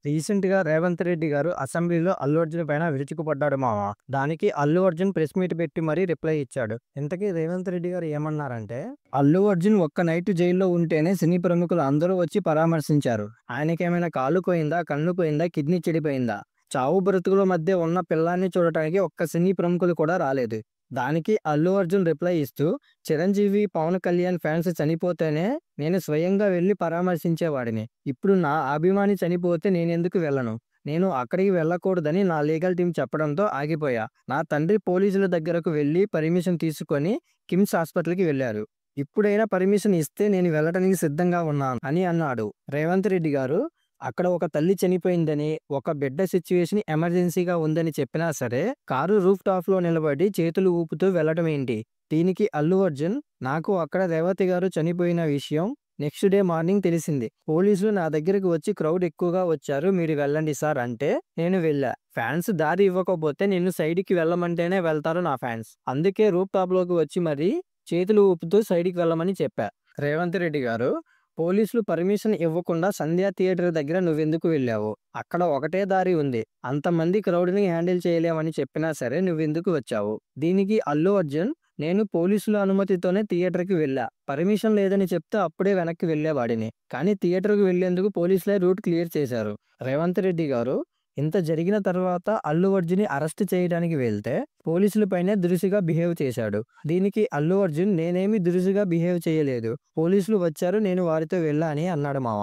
రీసెంట్‌గా రేవంత్ రెడ్డి గారు అసెంబ్లీలో అల్లు అర్జున్ పైన విరుచుకుపడ్డాడు మామ. దానికి అల్లు అర్జున్ ప్రెస్ మీట్ పెట్టి మరీ రిప్లై ఇచ్చాడు. ఇంతకీ రేవంత్ రెడ్డి గారు ఏమన్నారంటే, అల్లు అర్జున్ ఒక్క నైట్ జైల్‌లో ఉంటేనే సినీ ప్రముఖులు అందరూ వచ్చి పరామర్శించారు. ఆయనకేమైనా కాలు పోయిందా? కన్ను పోయిందా? కిడ్నీ చెడిపోయిందా? చావు బ్రతుకుల మధ్య ఉన్న పిల్లాడిని చూడటానికి ఒక్క సినీ ప్రముఖులు కూడా రాలేదు. దానికి అల్లు అర్జున్ రిప్లై ఇస్తూ, చిరంజీవి, పవన్ కళ్యాణ్ ఫ్యాన్స్ చనిపోతేనే నేను స్వయంగా వెళ్లి పరామర్శించేవాడిని. ఇప్పుడు నా అభిమాని చనిపోతే నేనెందుకు వెళ్ళను? నేను అక్కడికి వెళ్ళకూడదని నా లీగల్ టీమ్ చెప్పడంతో ఆగిపోయా. నా తండ్రి పోలీసుల దగ్గరకు వెళ్లి పర్మిషన్ తీసుకొని కిమ్స్ హాస్పిటల్‌కి వెళ్లారు. ఇప్పుడైనా పర్మిషన్ ఇస్తే నేను వెళ్ళటానికి సిద్ధంగా ఉన్నాను అని అన్నాడు. రేవంత్ రెడ్డి గారు అక్కడ ఒక తల్లి చనిపోయిందని, ఒక బిడ్డ సిట్యుయేషన్ ఎమర్జెన్సీగా ఉందని చెప్పినా సరే, కారు రూఫ్ టాప్‌లో నిలబడి చేతులు ఊపుతూ వెళ్ళటం ఏంటి? దీనికి అల్లు అర్జున్, నాకు అక్కడ రేవతి గారు చనిపోయిన విషయం నెక్స్ట్ డే మార్నింగ్ తెలిసింది. పోలీసులు నా దగ్గరికి వచ్చి క్రౌడ్ ఎక్కువగా వచ్చారు. మీరు వెళ్ళండి సార్ అంటే నేను వెళ్ళా. ఫ్యాన్స్ దారి ఇవ్వకపోతే నిన్ను సైడ్‌కి వెళ్ళమంటేనే వెళ్తారు నా ఫ్యాన్స్. అందుకే రూఫ్ టాప్‌లోకి వచ్చి మరీ చేతులు ఊపుతూ సైడ్‌కి వెళ్ళమని చెప్పా. రేవంత్ రెడ్డి గారు, పోలీసులు పర్మిషన్ ఇవ్వకుండా సంధ్య థియేటర్ దగ్గర నువ్వెందుకు వెళ్ళావు? అక్కడ ఒకటే దారి ఉంది. అంతమంది క్రౌడ్‌ని హ్యాండిల్ చేయలేమని చెప్పినా సరే నువ్వెందుకు వచ్చావు? దీనికి అల్లు అర్జున్, నేను పోలీసుల అనుమతితోనే థియేటర్‌కి వెళ్ళా. పర్మిషన్ లేదని చెప్తే అప్పుడే వెనక్కి వెళ్ళేవాడిని. కానీ థియేటర్‌కి వెళ్లేందుకు పోలీసులే రూట్ క్లియర్ చేశారు. రేవంత్ రెడ్డి గారు, ఇంత జరిగిన తర్వాత అల్లు అర్జున్‌ని అరెస్ట్ చేయడానికి వెళ్తే పోలీసులపైనే దురుసుగా బిహేవ్ చేశాడు. దీనికి అల్లు అర్జున్, నేనేమి దురుసుగా బిహేవ్ చేయలేదు. పోలీసులు వచ్చారు, నేను వారితో వెళ్ళా అని అన్నాడు మామ.